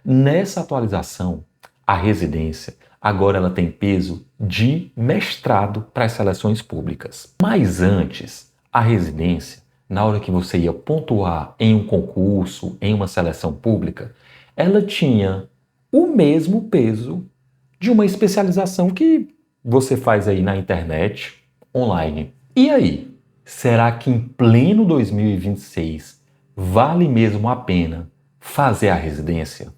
Nessa atualização, a residência agora ela tem peso de mestrado para as seleções públicas. Mas antes, a residência, na hora que você ia pontuar em um concurso, em uma seleção pública, ela tinha o mesmo peso de uma especialização que você faz aí na internet, online. E aí, será que em pleno 2026 vale mesmo a pena fazer a residência?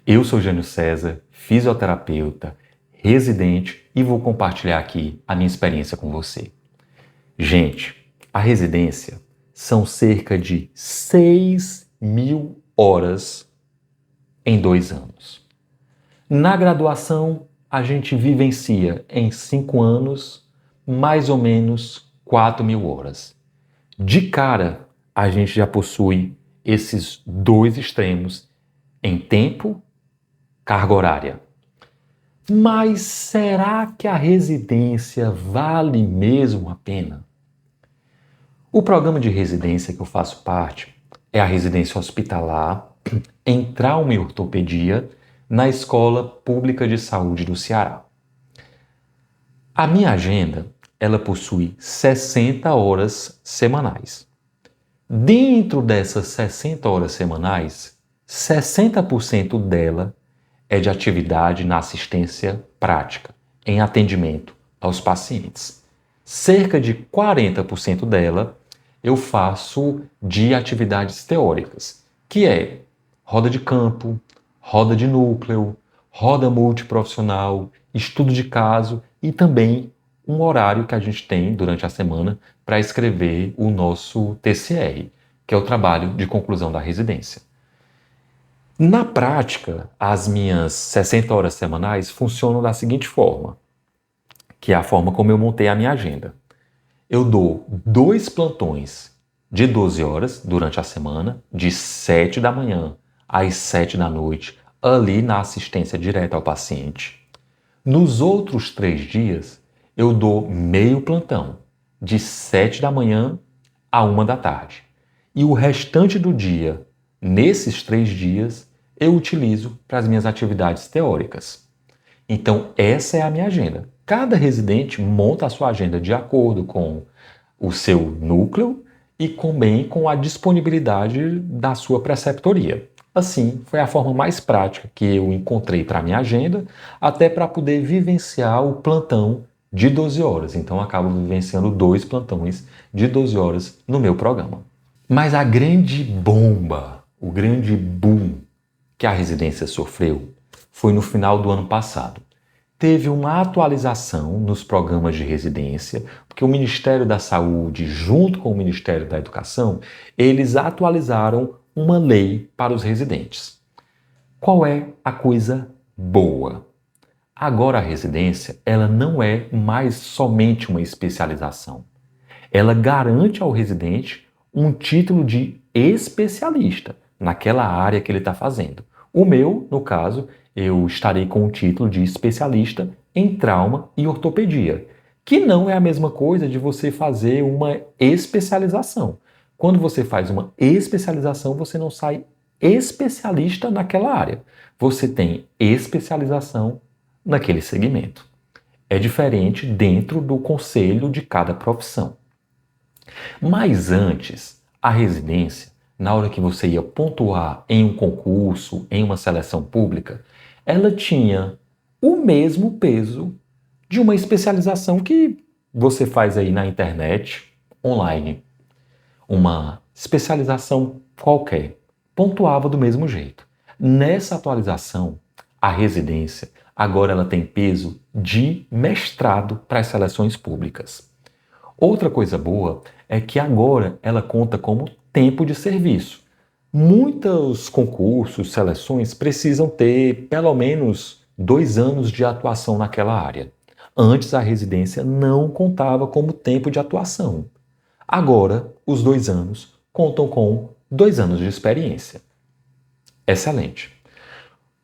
Eu sou Jânio César, fisioterapeuta, residente e vou compartilhar aqui a minha experiência com você. Gente, a residência são cerca de 6.000 horas em 2 anos. Na graduação, a gente vivencia em 5 anos mais ou menos 4.000 horas. De cara, a gente já possui esses dois extremos em tempo, carga horária. Mas será que a residência vale mesmo a pena? O programa de residência que eu faço parte é a residência hospitalar em trauma e ortopedia na Escola Pública de Saúde do Ceará. A minha agenda, ela possui 60 horas semanais. Dentro dessas 60 horas semanais, 60% dela é de atividade na assistência prática, em atendimento aos pacientes. Cerca de 40% dela eu faço de atividades teóricas, que é roda de campo, roda de núcleo, roda multiprofissional, estudo de caso e também um horário que a gente tem durante a semana para escrever o nosso TCR, que é o trabalho de conclusão da residência. Na prática, as minhas 60 horas semanais funcionam da seguinte forma, que é a forma como eu montei a minha agenda. Eu dou 2 plantões de 12 horas durante a semana, de 7 da manhã às 7 da noite, ali na assistência direta ao paciente. Nos outros 3 dias, eu dou meio plantão, de 7 da manhã a 1 da tarde. E o restante do dia, nesses 3 dias, eu utilizo para as minhas atividades teóricas. Então, essa é a minha agenda. Cada residente monta a sua agenda de acordo com o seu núcleo e também com a disponibilidade da sua preceptoria. Assim, foi a forma mais prática que eu encontrei para a minha agenda, até para poder vivenciar o plantão de 12 horas. Então, acabo vivenciando 2 plantões de 12 horas no meu programa. Mas a grande bomba, o grande boom que a residência sofreu foi no final do ano passado. Teve uma atualização nos programas de residência, porque o Ministério da Saúde, junto com o Ministério da Educação, eles atualizaram uma lei para os residentes. Qual é a coisa boa? Agora a residência, ela não é mais somente uma especialização. Ela garante ao residente um título de especialista naquela área que ele está fazendo. O meu, no caso, eu estarei com o título de especialista em trauma e ortopedia, que não é a mesma coisa de você fazer uma especialização. Quando você faz uma especialização, você não sai especialista naquela área. Você tem especialização naquele segmento. É diferente dentro do conselho de cada profissão. Mas antes, a residência, na hora que você ia pontuar em um concurso, em uma seleção pública, ela tinha o mesmo peso de uma especialização que você faz aí na internet, online. Uma especialização qualquer, pontuava do mesmo jeito. Nessa atualização, a residência agora ela tem peso de mestrado para as seleções públicas. Outra coisa boa é que agora ela conta como tempo de serviço. Muitos concursos, seleções precisam ter pelo menos 2 anos de atuação naquela área. Antes a residência não contava como tempo de atuação. Agora, os 2 anos contam com 2 anos de experiência. Excelente.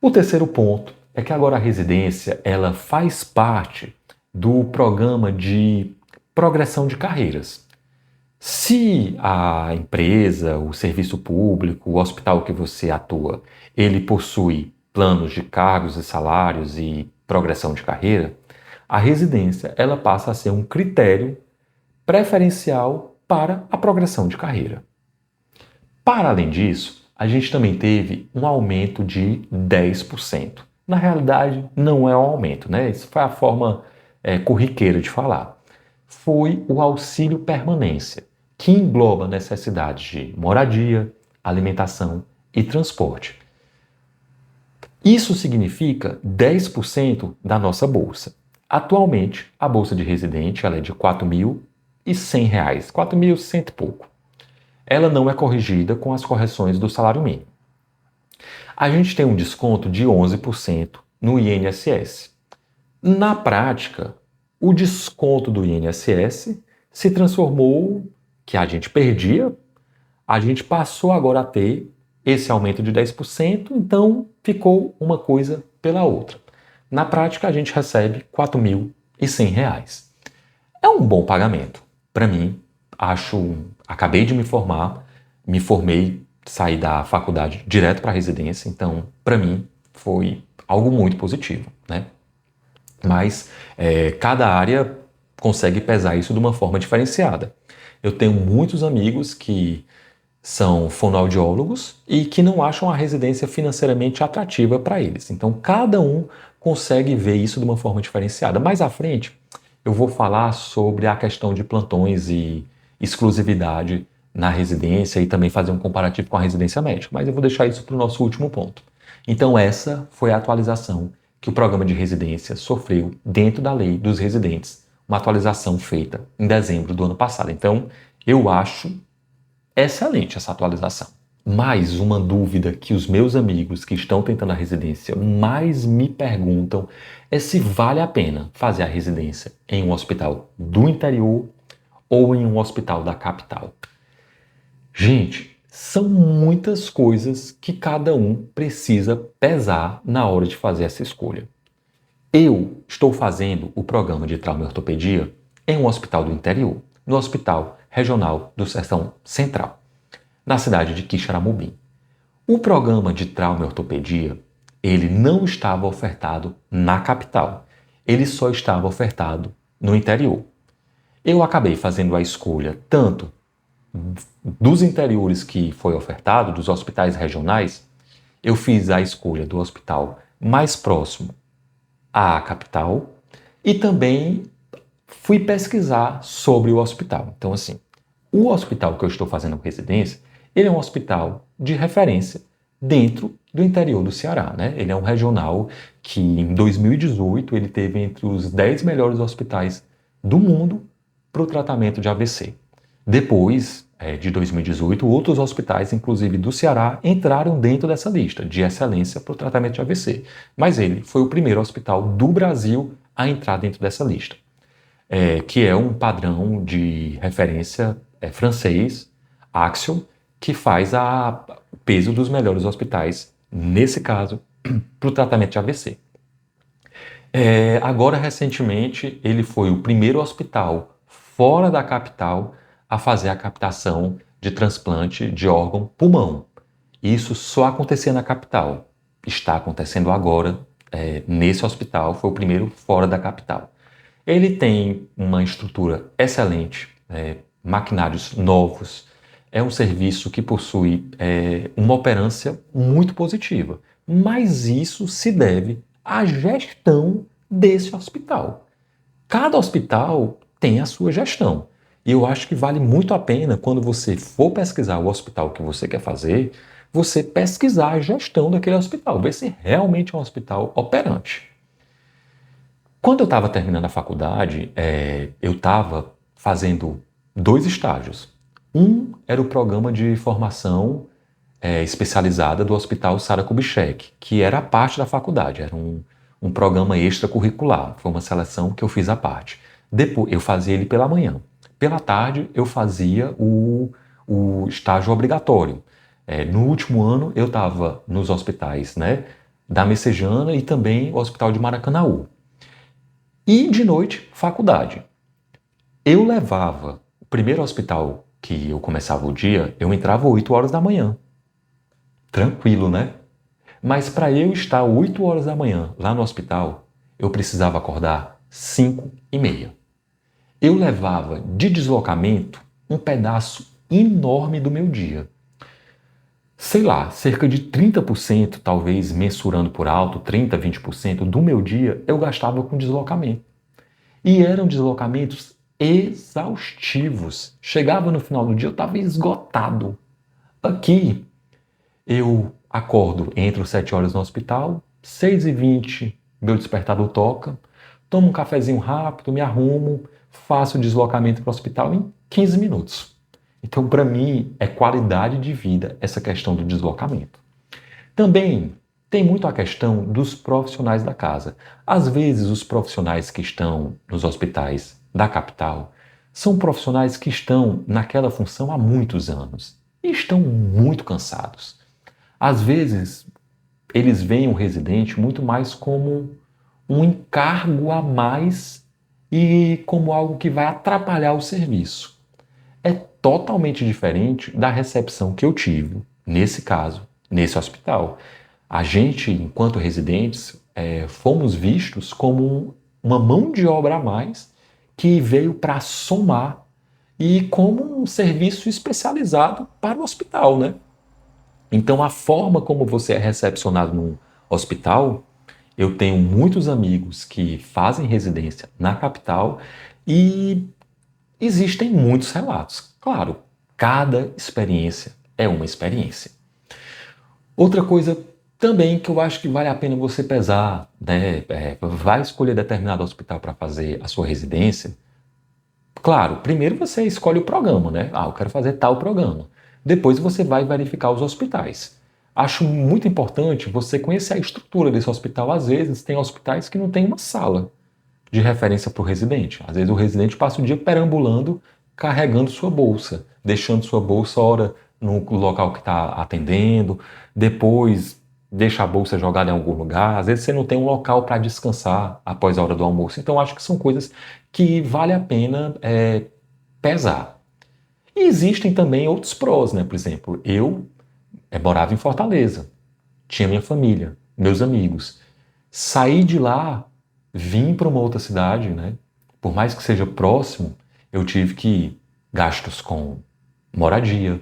O terceiro ponto é que agora a residência ela faz parte do programa de progressão de carreiras. Se a empresa, o serviço público, o hospital que você atua, ele possui planos de cargos e salários e progressão de carreira, a residência ela passa a ser um critério preferencial para a progressão de carreira. Para além disso, a gente também teve um aumento de 10%. Na realidade, não é um aumento, né? Isso foi a forma corriqueira de falar. Foi o auxílio permanência, que engloba necessidades de moradia, alimentação e transporte. Isso significa 10% da nossa bolsa. Atualmente, a bolsa de residente ela é de R$ 4.100, R$ 4.100 e pouco. Ela não é corrigida com as correções do salário mínimo. A gente tem um desconto de 11% no INSS. Na prática, o desconto do INSS se transformou, que a gente perdia, a gente passou agora a ter esse aumento de 10%, então ficou uma coisa pela outra. Na prática, a gente recebe R$ 4.100. É um bom pagamento. Para mim, acabei de me formei, saí da faculdade direto para a residência, então, para mim, foi algo muito positivo, né? Mas cada área consegue pesar isso de uma forma diferenciada. Eu tenho muitos amigos que são fonoaudiólogos e que não acham a residência financeiramente atrativa para eles. Então, cada um consegue ver isso de uma forma diferenciada. Mais à frente, eu vou falar sobre a questão de plantões e exclusividade na residência e também fazer um comparativo com a residência médica, mas eu vou deixar isso para o nosso último ponto. Então, essa foi a atualização que o programa de residência sofreu dentro da lei dos residentes, uma atualização feita em dezembro do ano passado. Então, eu acho excelente essa atualização. Mais uma dúvida que os meus amigos que estão tentando a residência mais me perguntam é se vale a pena fazer a residência em um hospital do interior ou em um hospital da capital. Gente, são muitas coisas que cada um precisa pesar na hora de fazer essa escolha. Eu estou fazendo o programa de trauma e ortopedia em um hospital do interior, no Hospital Regional do Sertão Central, na cidade de Quixeramobim. O programa de trauma e ortopedia, ele não estava ofertado na capital, ele só estava ofertado no interior. Eu acabei fazendo a escolha tanto dos interiores que foi ofertado, dos hospitais regionais, eu fiz a escolha do hospital mais próximo à capital e também fui pesquisar sobre o hospital. Então, assim, o hospital que eu estou fazendo residência, ele é um hospital de referência dentro do interior do Ceará, né? Ele é um regional que em 2018 ele teve entre os 10 melhores hospitais do mundo para o tratamento de AVC. Depois de 2018, outros hospitais, inclusive do Ceará, entraram dentro dessa lista de excelência para o tratamento de AVC. Mas ele foi o primeiro hospital do Brasil a entrar dentro dessa lista, que é um padrão de referência francês, Axiom, que faz o peso dos melhores hospitais, nesse caso, para o tratamento de AVC. Agora, recentemente, ele foi o primeiro hospital fora da capital a fazer a captação de transplante de órgão pulmão. Isso só acontecia na capital. Está acontecendo agora nesse hospital, foi o primeiro fora da capital. Ele tem uma estrutura excelente, maquinários novos, é um serviço que possui uma operância muito positiva, mas isso se deve à gestão desse hospital. Cada hospital tem a sua gestão. E eu acho que vale muito a pena, quando você for pesquisar o hospital que você quer fazer, você pesquisar a gestão daquele hospital, ver se realmente é um hospital operante. Quando eu estava terminando a faculdade, eu estava fazendo 2 estágios. Um era o programa de formação especializada do Hospital Sara Kubitschek, que era a parte da faculdade, era um programa extracurricular, foi uma seleção que eu fiz à parte. Depois, eu fazia ele pela manhã. Pela tarde, eu fazia o estágio obrigatório. No último ano, eu estava nos hospitais, né, da Messejana e também o Hospital de Maracanaú. E de noite, faculdade. Eu levava o primeiro hospital que eu começava o dia, eu entrava 8 horas da manhã. Tranquilo, né? Mas para eu estar 8 horas da manhã lá no hospital, eu precisava acordar 5h30. Eu levava de deslocamento um pedaço enorme do meu dia. Sei lá, cerca de 30%, talvez mensurando por alto, 30, 20% do meu dia eu gastava com deslocamento. E eram deslocamentos exaustivos. Chegava no final do dia, eu estava esgotado. Aqui, eu acordo, entro 7 horas no hospital, 6h20 meu despertador toca, tomo um cafezinho rápido, me arrumo, faço o deslocamento para o hospital em 15 minutos. Então, para mim, é qualidade de vida essa questão do deslocamento. Também tem muito a questão dos profissionais da casa. Às vezes, os profissionais que estão nos hospitais da capital são profissionais que estão naquela função há muitos anos e estão muito cansados. Às vezes, eles veem o residente muito mais como um encargo a mais e como algo que vai atrapalhar o serviço. É totalmente diferente da recepção que eu tive, nesse caso, nesse hospital. A gente, enquanto residentes, fomos vistos como uma mão de obra a mais que veio para somar e como um serviço especializado para o hospital, né? Então, a forma como você é recepcionado num hospital, eu tenho muitos amigos que fazem residência na capital e existem muitos relatos. Claro, cada experiência é uma experiência. Outra coisa também que eu acho que vale a pena você pesar, né? Vai escolher determinado hospital para fazer a sua residência. Claro, primeiro você escolhe o programa, né? Ah, eu quero fazer tal programa. Depois você vai verificar os hospitais. Acho muito importante você conhecer a estrutura desse hospital. Às vezes tem hospitais que não tem uma sala de referência para o residente. Às vezes o residente passa o dia perambulando, carregando sua bolsa, deixando sua bolsa ora no local que está atendendo, depois deixa a bolsa jogada em algum lugar. Às vezes você não tem um local para descansar após a hora do almoço. Então acho que são coisas que vale a pena pesar. E existem também outros prós, né? Por exemplo, eu morava em Fortaleza, tinha minha família, meus amigos. Saí de lá, vim para uma outra cidade, né? Por mais que seja próximo, eu tive que gastos com moradia,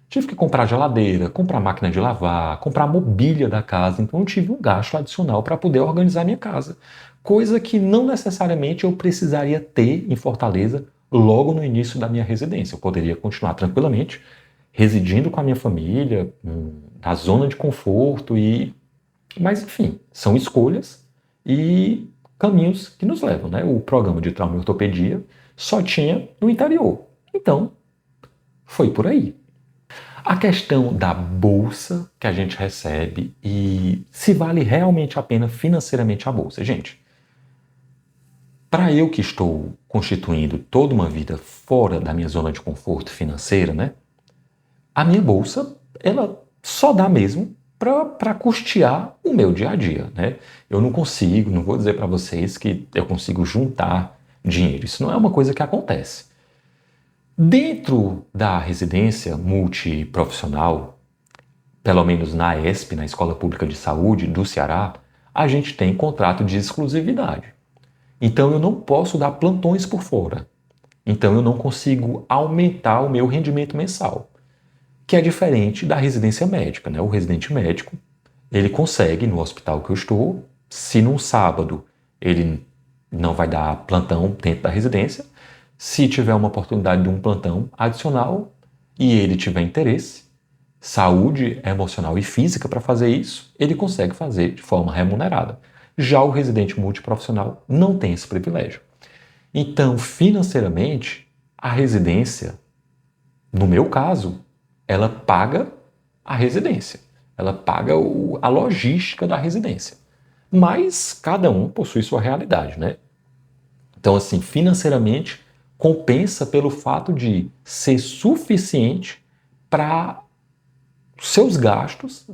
tive que comprar geladeira, comprar máquina de lavar, comprar mobília da casa, então eu tive um gasto adicional para poder organizar minha casa. Coisa que não necessariamente eu precisaria ter em Fortaleza logo no início da minha residência. Eu poderia continuar tranquilamente residindo com a minha família, na zona de conforto mas enfim, são escolhas e caminhos que nos levam, né? O programa de trauma e ortopedia só tinha no interior. Então, foi por aí. A questão da bolsa que a gente recebe e se vale realmente a pena financeiramente a bolsa. Gente, para eu que estou constituindo toda uma vida fora da minha zona de conforto financeira, né? A minha bolsa, ela só dá mesmo para custear o meu dia a dia, né? Eu não consigo, não vou dizer para vocês que eu consigo juntar dinheiro. Isso não é uma coisa que acontece. Dentro da residência multiprofissional, pelo menos na ESP, na Escola Pública de Saúde do Ceará, a gente tem contrato de exclusividade. Então eu não posso dar plantões por fora. Então eu não consigo aumentar o meu rendimento mensal, que é diferente da residência médica, né? O residente médico, ele consegue, no hospital que eu estou, se num sábado ele não vai dar plantão dentro da residência, se tiver uma oportunidade de um plantão adicional e ele tiver interesse, saúde emocional e física para fazer isso, ele consegue fazer de forma remunerada. Já o residente multiprofissional não tem esse privilégio. Então, financeiramente, a residência, no meu caso, ela paga a residência, ela paga a logística da residência. Mas cada um possui sua realidade, né? Então, assim, financeiramente, compensa pelo fato de ser suficiente para seus gastos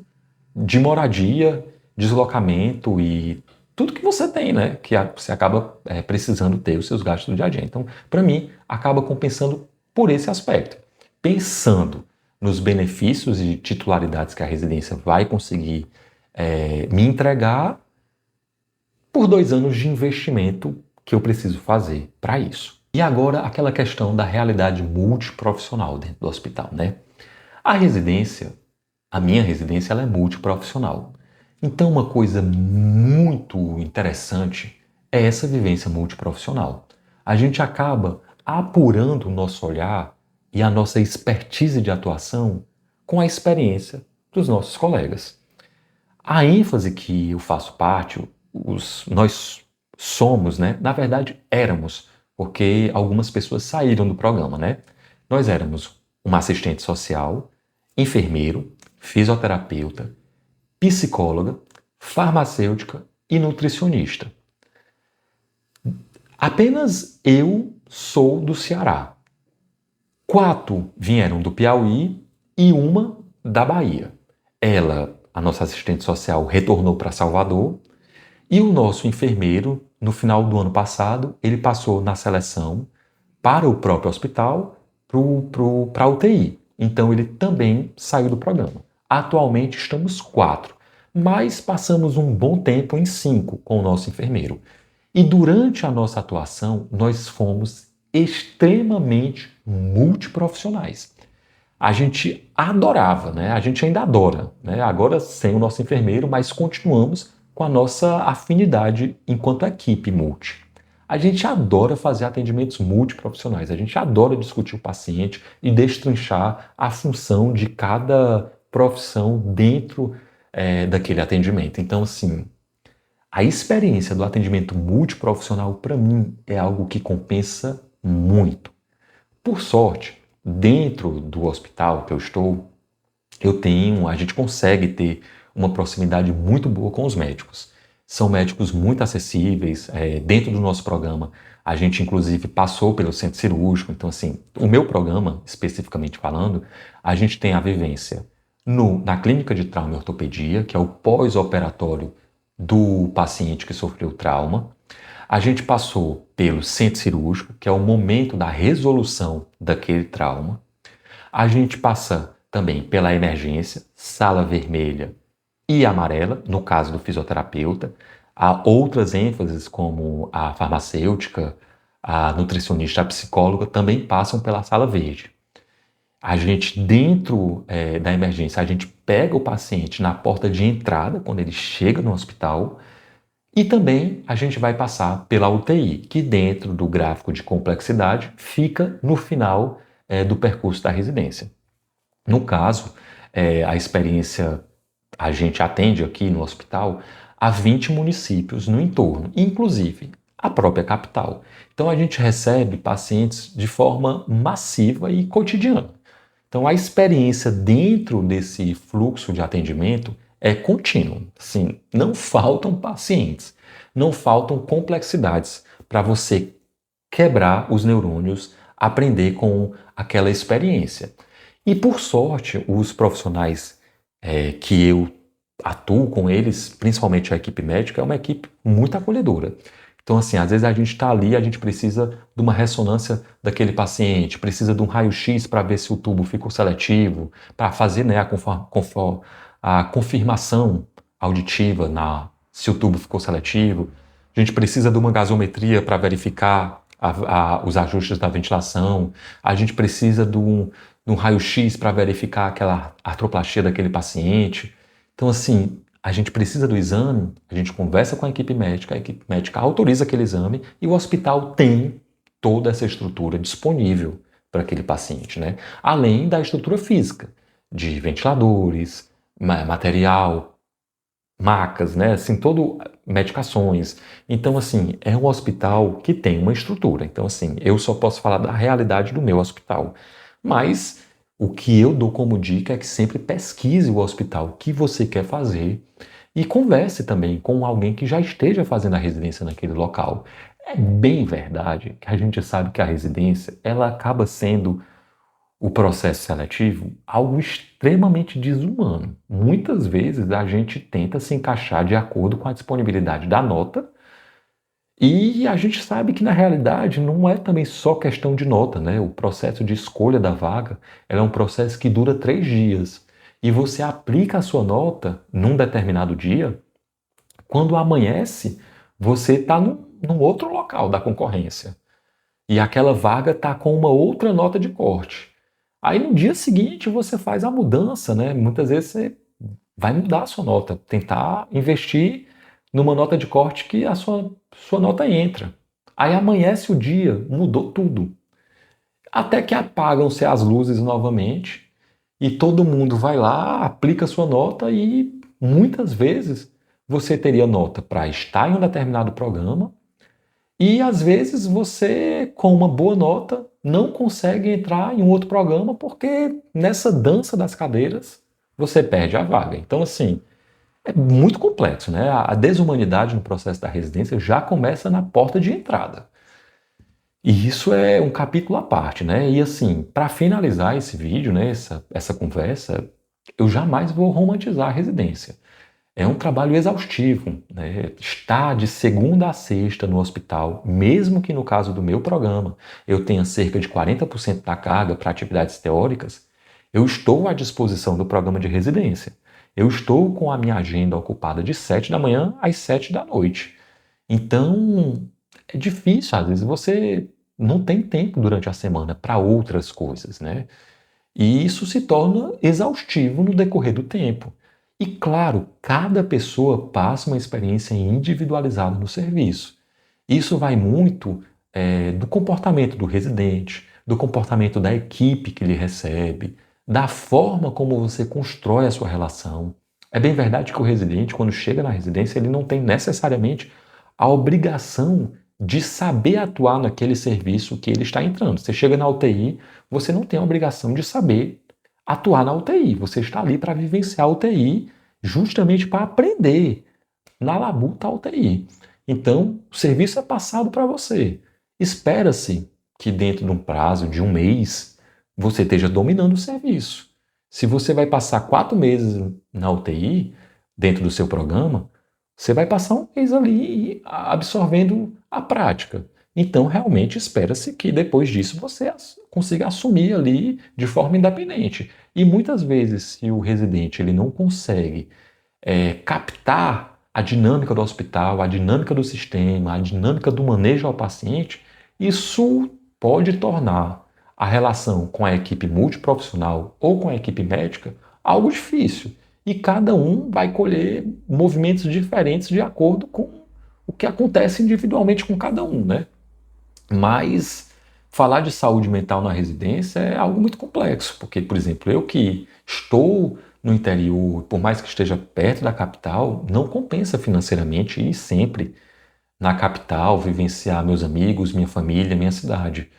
de moradia, deslocamento e tudo que você tem, né? Que você acaba precisando ter os seus gastos do dia a dia. Então, para mim, acaba compensando por esse aspecto. pensando nos benefícios e titularidades que a residência vai conseguir me entregar por 2 anos de investimento que eu preciso fazer para isso. E agora aquela questão da realidade multiprofissional dentro do hospital, né? A residência, a minha residência, ela é multiprofissional. Então uma coisa muito interessante é essa vivência multiprofissional. A gente acaba apurando o nosso olhar e a nossa expertise de atuação com a experiência dos nossos colegas. A ênfase que eu faço parte, nós somos, né? Na verdade, éramos, porque algumas pessoas saíram do programa, né? Nós éramos uma assistente social, enfermeiro, fisioterapeuta, psicóloga, farmacêutica e nutricionista. Apenas eu sou do Ceará. 4 vieram do Piauí e uma da Bahia. Ela, a nossa assistente social, retornou para Salvador e o nosso enfermeiro, no final do ano passado, ele passou na seleção para o próprio hospital, para a UTI. Então ele também saiu do programa. Atualmente estamos 4, mas passamos um bom tempo em 5 com o nosso enfermeiro. E durante a nossa atuação, nós fomos extremamente multiprofissionais. A gente adorava, né? A gente ainda adora, né? Agora sem o nosso enfermeiro, mas continuamos com a nossa afinidade enquanto equipe multi. A gente adora fazer atendimentos multiprofissionais, a gente adora discutir o paciente e destrinchar a função de cada profissão dentro daquele atendimento. Então, assim, a experiência do atendimento multiprofissional, para mim, é algo que compensa muito. Por sorte, dentro do hospital que eu estou, a gente consegue ter uma proximidade muito boa com os médicos. São médicos muito acessíveis. Dentro do nosso programa, a gente inclusive passou pelo centro cirúrgico. Então, assim, o meu programa, especificamente falando, a gente tem a vivência na clínica de trauma e ortopedia, que é o pós-operatório do paciente que sofreu trauma. A gente passou pelo centro cirúrgico, que é o momento da resolução daquele trauma. A gente passa também pela emergência, sala vermelha e amarela, no caso do fisioterapeuta. Há outras ênfases, como a farmacêutica, a nutricionista, a psicóloga, também passam pela sala verde. A gente, dentro da emergência, a gente pega o paciente na porta de entrada, quando ele chega no hospital, e também a gente vai passar pela UTI, que dentro do gráfico de complexidade fica no final do percurso da residência. No caso, a experiência, a gente atende aqui no hospital a 20 municípios no entorno, inclusive a própria capital. Então a gente recebe pacientes de forma massiva e cotidiana. Então a experiência dentro desse fluxo de atendimento é contínuo. Assim, não faltam pacientes, não faltam complexidades para você quebrar os neurônios, aprender com aquela experiência. E por sorte, os profissionais que eu atuo com eles, principalmente a equipe médica, é uma equipe muito acolhedora. Então, assim, às vezes a gente está ali, a gente precisa de uma ressonância daquele paciente, precisa de um raio-x para ver se o tubo ficou seletivo, para fazer, né, a confirmação auditiva se o tubo ficou seletivo. A gente precisa de uma gasometria para verificar os ajustes da ventilação. A gente precisa de um raio-x para verificar aquela artroplastia daquele paciente. Então, assim, a gente precisa do exame, a gente conversa com a equipe médica autoriza aquele exame e o hospital tem toda essa estrutura disponível para aquele paciente, né? Além da estrutura física, de ventiladores, material, macas, né? Assim, medicações. Então, assim, é um hospital que tem uma estrutura. Então, assim, eu só posso falar da realidade do meu hospital. Mas o que eu dou como dica é que sempre pesquise o hospital que você quer fazer e converse também com alguém que já esteja fazendo a residência naquele local. É bem verdade que a gente sabe que a residência, ela acaba sendo o processo seletivo algo extremamente desumano. Muitas vezes a gente tenta se encaixar de acordo com a disponibilidade da nota E a gente sabe que na realidade não é também só questão de nota, né? O processo de escolha da vaga, ela é um processo que dura 3 dias. E você aplica a sua nota num determinado dia, quando amanhece, você está num outro local da concorrência. E aquela vaga está com uma outra nota de corte. Aí no dia seguinte você faz a mudança, né? Muitas vezes você vai mudar a sua nota, tentar investir numa nota de corte que a sua nota entra. Aí amanhece o dia, mudou tudo. Até que apagam-se as luzes novamente e todo mundo vai lá, aplica a sua nota e muitas vezes você teria nota para estar em um determinado programa e às vezes você, com uma boa nota, não consegue entrar em um outro programa porque nessa dança das cadeiras você perde a vaga. Então, assim, é muito complexo, né? A desumanidade no processo da residência já começa na porta de entrada. E isso é um capítulo à parte, né? E assim, para finalizar esse vídeo, né, essa conversa, eu jamais vou romantizar a residência. É um trabalho exaustivo, né? Estar de segunda a sexta no hospital, mesmo que no caso do meu programa eu tenha cerca de 40% da carga para atividades teóricas, eu estou à disposição do programa de residência. Eu estou com a minha agenda ocupada de 7 da manhã às 7 da noite. Então, é difícil, às vezes você não tem tempo durante a semana para outras coisas, né? E isso se torna exaustivo no decorrer do tempo. E claro, cada pessoa passa uma experiência individualizada no serviço. Isso vai muito do comportamento do residente, do comportamento da equipe que lhe recebe, da forma como você constrói a sua relação. É bem verdade que o residente, quando chega na residência, ele não tem necessariamente a obrigação de saber atuar naquele serviço que ele está entrando. Você chega na UTI, você não tem a obrigação de saber atuar na UTI. Você está ali para vivenciar a UTI, justamente para aprender na labuta a UTI. Então, o serviço é passado para você. Espera-se que dentro de um prazo de 1 mês você esteja dominando o serviço. Se você vai passar 4 meses na UTI, dentro do seu programa, você vai passar 1 mês ali absorvendo a prática. Então, realmente espera-se que depois disso você consiga assumir ali de forma independente. E muitas vezes, se o residente ele não consegue captar a dinâmica do hospital, a dinâmica do sistema, a dinâmica do manejo ao paciente, isso pode tornar a relação com a equipe multiprofissional ou com a equipe médica algo difícil. E cada um vai colher movimentos diferentes de acordo com o que acontece individualmente com cada um, né? Mas falar de saúde mental na residência é algo muito complexo, porque, por exemplo, eu que estou no interior, por mais que esteja perto da capital, não compensa financeiramente ir sempre na capital, vivenciar meus amigos, minha família, minha cidade.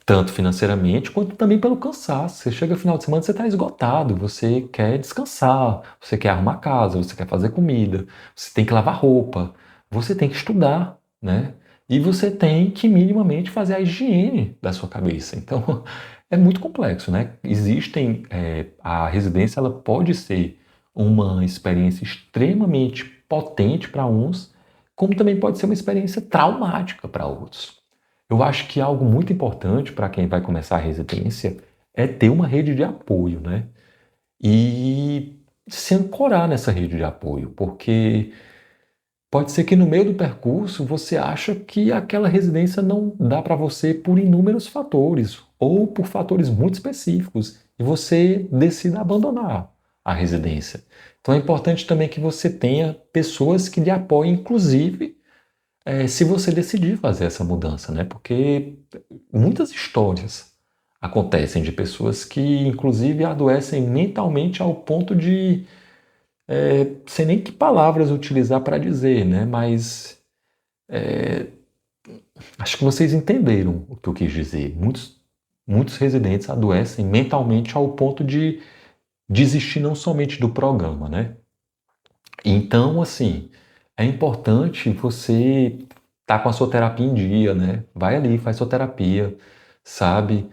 Tanto financeiramente quanto também pelo cansaço. Você chega no final de semana, você está esgotado, você quer descansar, você quer arrumar casa, você quer fazer comida, você tem que lavar roupa, você tem que estudar, né? E você tem que minimamente fazer a higiene da sua cabeça. Então, é muito complexo, né? A residência ela pode ser uma experiência extremamente potente para uns, como também pode ser uma experiência traumática para outros. Eu acho que algo muito importante para quem vai começar a residência é ter uma rede de apoio, né? E se ancorar nessa rede de apoio, porque pode ser que no meio do percurso você acha que aquela residência não dá para você por inúmeros fatores ou por fatores muito específicos e você decida abandonar a residência. Então é importante também que você tenha pessoas que lhe apoiem, inclusive se você decidir fazer essa mudança, né? Porque muitas histórias acontecem de pessoas que, inclusive, adoecem mentalmente ao ponto de, sei nem que palavras utilizar para dizer, né? Mas acho que vocês entenderam o que eu quis dizer. Muitos residentes adoecem mentalmente ao ponto de desistir não somente do programa, né? Então, assim, é importante você estar com a sua terapia em dia, né? Vai ali, faz sua terapia, sabe?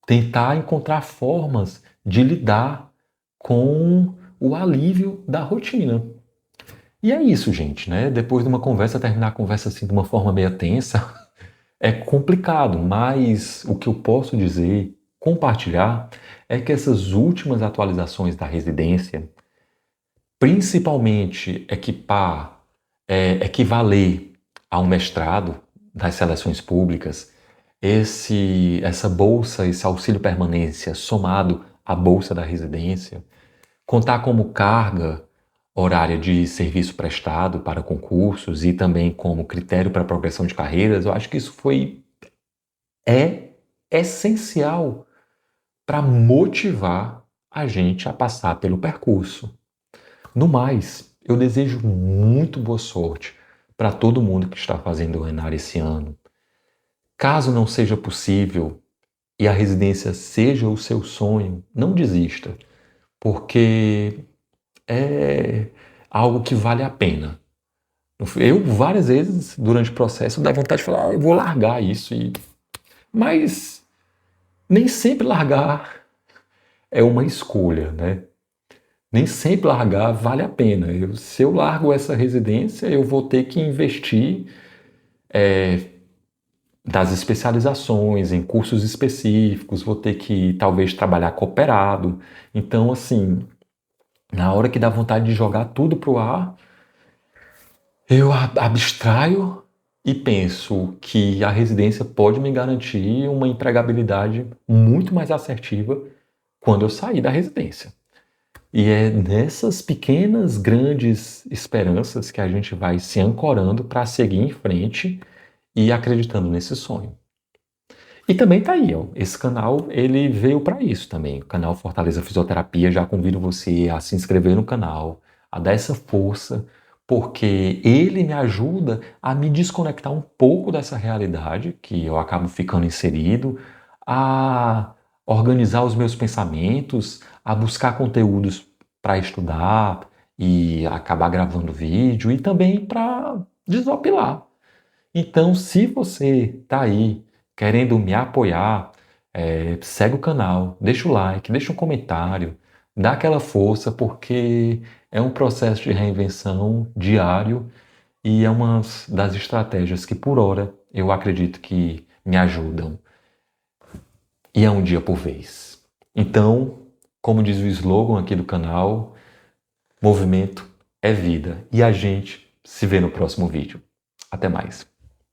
Tentar encontrar formas de lidar com o alívio da rotina. E é isso, gente, né? Depois de uma conversa, terminar a conversa assim de uma forma meio tensa, é complicado, mas o que eu posso dizer, compartilhar, é que essas últimas atualizações da residência, principalmente equivaler a um mestrado das seleções públicas, essa bolsa, esse auxílio permanência somado à bolsa da residência, contar como carga horária de serviço prestado para concursos e também como critério para progressão de carreiras, eu acho que isso é essencial para motivar a gente a passar pelo percurso. No mais, eu desejo muito boa sorte para todo mundo que está fazendo o Enar esse ano. Caso não seja possível e a residência seja o seu sonho, não desista, porque é algo que vale a pena. Eu, várias vezes, durante o processo, dá vontade de falar, eu vou largar isso. Mas nem sempre largar é uma escolha, né? Nem sempre largar vale a pena. Se eu largo essa residência, eu vou ter que investir das especializações, em cursos específicos, vou ter que talvez trabalhar cooperado. Então, assim, na hora que dá vontade de jogar tudo pro ar, eu abstraio e penso que a residência pode me garantir uma empregabilidade muito mais assertiva quando eu sair da residência. E é nessas pequenas, grandes esperanças que a gente vai se ancorando para seguir em frente e acreditando nesse sonho. E também tá aí, ó, esse canal ele veio para isso também. O canal Fortaleza Fisioterapia, já convido você a se inscrever no canal, a dar essa força, porque ele me ajuda a me desconectar um pouco dessa realidade que eu acabo ficando inserido, a organizar os meus pensamentos, a buscar conteúdos para estudar e acabar gravando vídeo e também para desopilar. Então, se você está aí querendo me apoiar, segue o canal, deixa o like, deixa um comentário, dá aquela força, porque é um processo de reinvenção diário e é uma das estratégias que, por hora, eu acredito que me ajudam. E é um dia por vez. Então, como diz o slogan aqui do canal, movimento é vida. E a gente se vê no próximo vídeo. Até mais.